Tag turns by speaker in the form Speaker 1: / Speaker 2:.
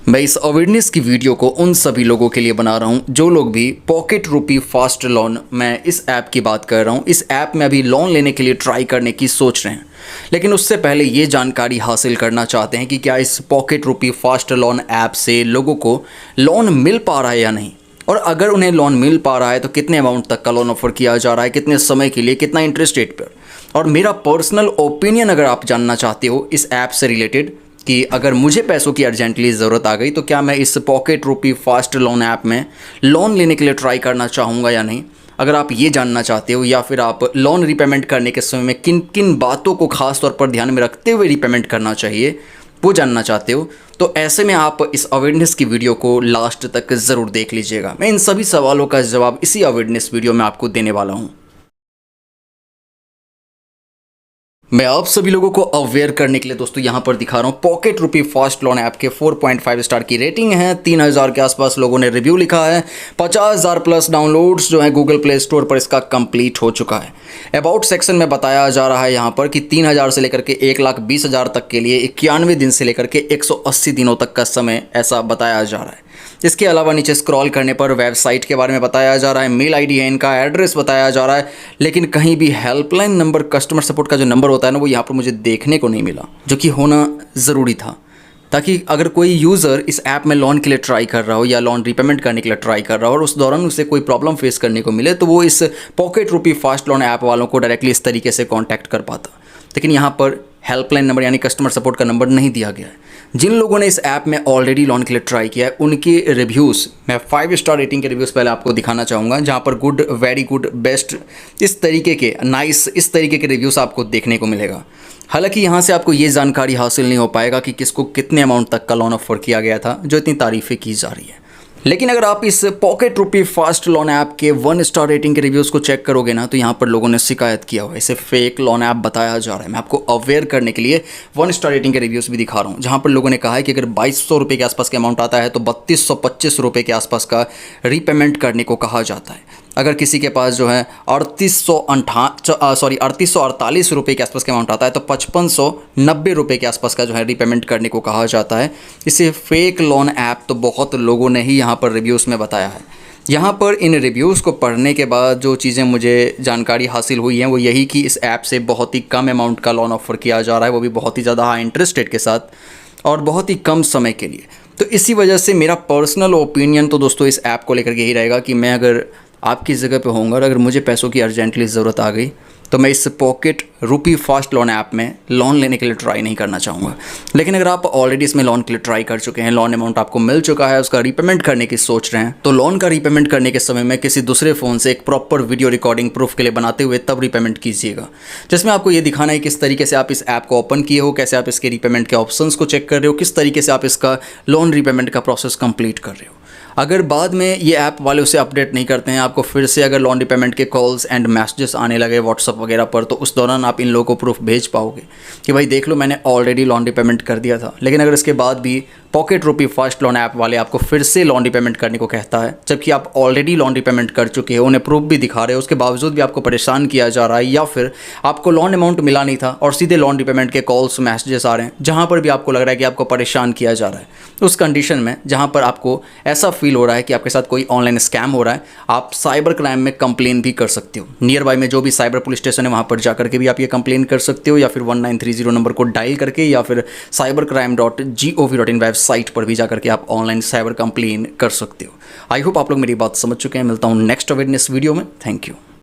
Speaker 1: मैं इस अवेयरनेस की वीडियो को उन सभी लोगों के लिए बना रहा हूं जो लोग भी पॉकेट रुपी फास्ट लोन, मैं इस ऐप की बात कर रहा हूं, इस ऐप में अभी लोन लेने के लिए ट्राई करने की सोच रहे हैं, लेकिन उससे पहले ये जानकारी हासिल करना चाहते हैं कि क्या इस पॉकेट रुपी फास्ट लोन ऐप से लोगों को लोन मिल पा रहा है या नहीं, और अगर उन्हें लोन मिल पा रहा है तो कितने अमाउंट तक का लोन ऑफर किया जा रहा है, कितने समय के लिए, कितना इंटरेस्ट रेट पर। और मेरा पर्सनल ओपिनियन अगर आप जानना चाहते हो इस ऐप से रिलेटेड कि अगर मुझे पैसों की अर्जेंटली ज़रूरत आ गई तो क्या मैं इस पॉकेट रुपी फास्ट लोन ऐप में लोन लेने के लिए ट्राई करना चाहूँगा या नहीं, अगर आप ये जानना चाहते हो, या फिर आप लोन रिपेमेंट करने के समय में किन किन बातों को खास तौर पर ध्यान में रखते हुए रिपेमेंट करना चाहिए वो जानना चाहते हो, तो ऐसे में आप इस अवेयरनेस की वीडियो को लास्ट तक ज़रूर देख लीजिएगा। मैं इन सभी सवालों का जवाब इसी अवेयरनेस वीडियो में आपको देने वाला हूँ। मैं आप सभी लोगों को अवेयर करने के लिए दोस्तों यहाँ पर दिखा रहा हूँ पॉकेट रुपी फास्ट लोन ऐप के 4.5 स्टार की रेटिंग है, 3000 के आसपास लोगों ने रिव्यू लिखा है, 50,000 प्लस डाउनलोड्स जो है गूगल प्ले स्टोर पर इसका कंप्लीट हो चुका है। अबाउट सेक्शन में बताया जा रहा है यहाँ पर कि 3000 से लेकर के 1,20,000 तक के लिए 91 दिन से लेकर के 180 दिनों तक का समय ऐसा बताया जा रहा है। इसके अलावा नीचे स्क्रॉल करने पर वेबसाइट के बारे में बताया जा रहा है, मेल आईडी है, इनका एड्रेस बताया जा रहा है, लेकिन कहीं भी हेल्पलाइन नंबर, कस्टमर सपोर्ट का जो नंबर होता है ना, वो यहाँ पर मुझे देखने को नहीं मिला, जो कि होना ज़रूरी था, ताकि अगर कोई यूज़र इस ऐप में लोन के लिए ट्राई कर रहा हो या लोन रिपेमेंट करने के लिए ट्राई कर रहा हो और उस दौरान उसे कोई प्रॉब्लम फेस करने को मिले तो वो इस पॉकेट रुपी फास्ट लोन ऐप वालों को डायरेक्टली इस तरीके से कॉन्टैक्ट कर पाता। लेकिन यहाँ पर हेल्पलाइन नंबर यानी कस्टमर सपोर्ट का नंबर नहीं दिया गया है। जिन लोगों ने इस ऐप में ऑलरेडी लोन के लिए ट्राई किया है उनके रिव्यूज़, मैं 5 स्टार रेटिंग के रिव्यूज़ पहले आपको दिखाना चाहूँगा, जहाँ पर गुड, वेरी गुड, बेस्ट, इस तरीके के, नाइस, इस तरीके के रिव्यूज़ आपको देखने को मिलेगा। हालांकि यहाँ से आपको ये जानकारी हासिल नहीं हो पाएगा कि किसको कितने अमाउंट तक का लोन ऑफर किया गया था, जो इतनी तारीफ़ें की जा रही है। लेकिन अगर आप इस पॉकेट रुपी फास्ट लोन ऐप के 1 स्टार रेटिंग के रिव्यूज़ को चेक करोगे ना, तो यहाँ पर लोगों ने शिकायत किया हुआ है, इसे फेक लोन ऐप बताया जा रहा है। मैं आपको अवेयर करने के लिए 1 स्टार रेटिंग के रिव्यूज़ भी दिखा रहा हूँ, जहाँ पर लोगों ने कहा है कि अगर 2200 रुपये के आसपास का अमाउंट आता है तो 3225 रुपये के आसपास का रीपेमेंट करने को कहा जाता है। अगर किसी के पास जो है 3848 रुपये के आसपास का अमाउंट आता है तो 5590 रुपये के आसपास का जो है रीपेमेंट करने को कहा जाता है। इसे फेक लोन ऐप तो बहुत लोगों ने ही यहाँ पर रिव्यूज़ में बताया है। यहाँ पर इन रिव्यूज़ को पढ़ने के बाद जो चीज़ें मुझे जानकारी हासिल हुई हैं वो यही कि इस ऐप से बहुत ही कम अमाउंट का लोन ऑफ़र किया जा रहा है, वो भी बहुत ही ज़्यादा हाई इंटरेस्ट रेट के साथ और बहुत ही कम समय के लिए। तो इसी वजह से मेरा पर्सनल ओपिनियन तो दोस्तों इस ऐप को लेकर के यही रहेगा कि मैं अगर आपकी जगह पे होऊंगा और अगर मुझे पैसों की अर्जेंटली ज़रूरत आ गई तो मैं इस पॉकेट रुपी फास्ट लोन ऐप में लोन लेने के लिए ट्राई नहीं करना चाहूँगा। लेकिन अगर आप ऑलरेडी इसमें लोन के लिए ट्राई कर चुके हैं, लोन अमाउंट आपको मिल चुका है, उसका रीपेमेंट करने की सोच रहे हैं, तो लोन का रीपेमेंट करने के समय में किसी दूसरे फ़ोन से एक प्रॉपर वीडियो रिकॉर्डिंग प्रूफ के लिए बनाते हुए तब रीपेमेंट कीजिएगा, जिसमें आपको ये दिखाना है किस तरीके से आप इस ऐप को ओपन किए हो, कैसे आप इसके रीपेमेंट के ऑप्शंस को चेक कर रहे हो, किस तरीके से आप इसका लोन रीपेमेंट का प्रोसेस कंप्लीट कर रहे हो। अगर बाद में ये ऐप वाले उसे अपडेट नहीं करते हैं, आपको फिर से अगर लोन रिपेमेंट के कॉल्स एंड मैसेजेस आने लगे व्हाट्सअप वगैरह पर, तो उस दौरान आप इन लोगों को प्रूफ भेज पाओगे कि भाई देख लो मैंने ऑलरेडी लोन रिपेमेंट कर दिया था। लेकिन अगर इसके बाद भी पॉकेट रुपी फास्ट लोन ऐप वाले आपको फिर से लोन रिपेमेंट करने को कहता है, जबकि आप ऑलरेडी लोन रिपेमेंट कर चुके हो, उन्हें प्रूफ भी दिखा रहे हो, उसके बावजूद भी आपको परेशान किया जा रहा है, या फिर आपको लोन अमाउंट मिला नहीं था और सीधे लोन रिपेमेंट के कॉल्स मैसेजेस आ रहे हैं, जहाँ पर भी आपको लग रहा है कि आपको परेशान किया जा रहा है, उस कंडीशन में जहाँ पर आपको ऐसा फील हो रहा है कि आपके साथ कोई ऑनलाइन स्कैम हो रहा है, आप साइबर क्राइम में कंप्लेन भी कर सकते हो। नियर बाय में जो भी साइबर पुलिस स्टेशन है वहाँ पर जाकर के भी आप ये कंप्लेन कर सकते हो, या फिर 1930 नंबर को डायल करके, या फिर cybercrime.gov.in वेबसाइट पर भी जाकर के आप ऑनलाइन साइबर कंप्लेन कर सकते हो। आई होप आप लोग मेरी बात समझ चुके हैं। मिलता हूँ नेक्स्ट अवेयरनेस वीडियो में। Thank you.